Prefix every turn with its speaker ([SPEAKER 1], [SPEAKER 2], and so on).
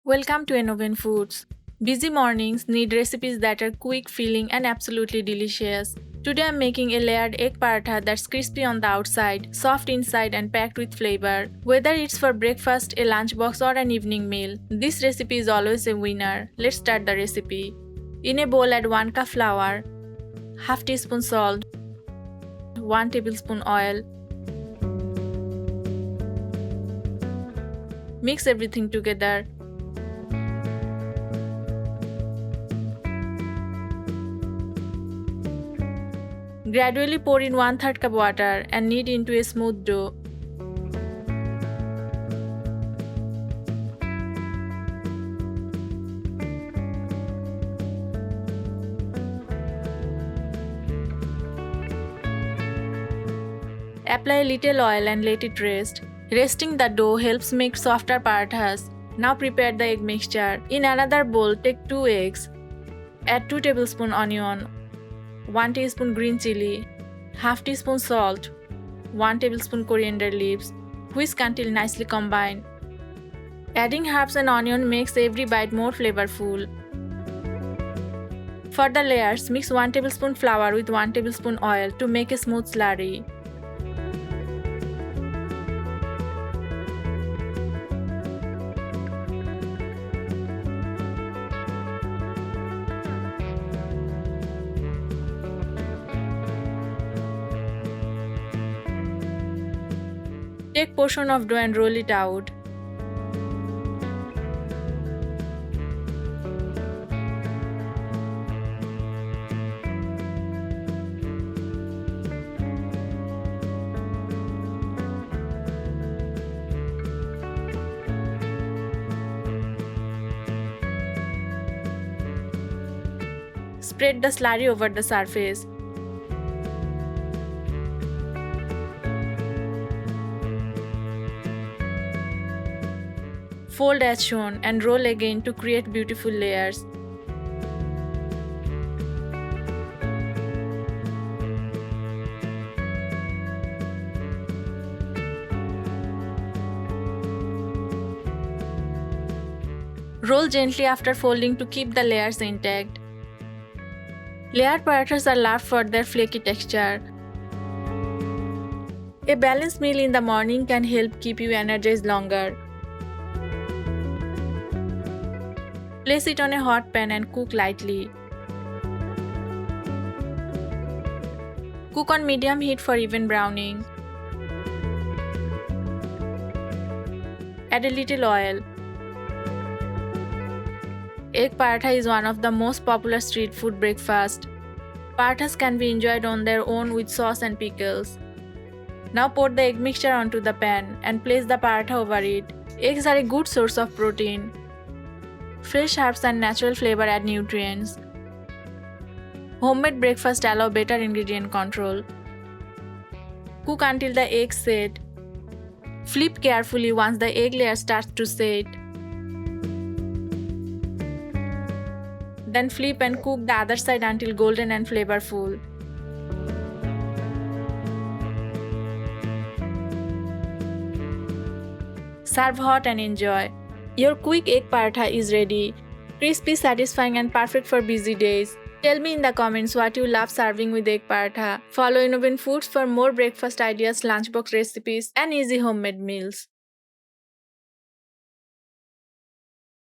[SPEAKER 1] Welcome to Innoven Foods. Busy mornings need recipes that are quick, filling, and absolutely delicious. Today I'm making a layered egg paratha that's crispy on the outside, soft inside, and packed with flavor. Whether it's for breakfast, a lunchbox, or an evening meal, this recipe is always a winner. Let's start the recipe. In a bowl, add 1 cup flour, half teaspoon salt, 1 tablespoon oil. Mix everything together. Gradually pour in 1/3 cup water and knead into a smooth dough. Apply a little oil and let it rest. Resting the dough helps make softer parathas. Now prepare the egg mixture. In another bowl, take 2 eggs. Add 2 tablespoon onion, 1 teaspoon green chilli, half teaspoon salt, 1 tablespoon coriander leaves. Whisk until nicely combined. Adding herbs and onion makes every bite more flavorful. For the layers, mix 1 tablespoon flour with 1 tablespoon oil to make a smooth slurry. Take portion of dough and roll it out. Spread the slurry over the surface. Fold as shown and roll again to create beautiful layers. Roll gently after folding to keep the layers intact. Layered parathas are loved for their flaky texture. A balanced meal in the morning can help keep you energized longer. Place it on a hot pan and cook lightly. Cook on medium heat for even browning. Add a little oil. Egg paratha is one of the most popular street food breakfasts. Parathas can be enjoyed on their own with sauce and pickles. Now pour the egg mixture onto the pan and place the paratha over it. Eggs are a good source of protein. Fresh herbs and natural flavor add nutrients. Homemade breakfast allow better ingredient control. Cook until the eggs set. Flip carefully once the egg layer starts to set. Then flip and cook the other side until golden and flavorful. Serve hot and enjoy. Your quick egg paratha is ready. Crispy, satisfying, and perfect for busy days. Tell me in the comments what you love serving with egg paratha. Follow Innoven Foods for more breakfast ideas, lunchbox recipes, and easy homemade meals.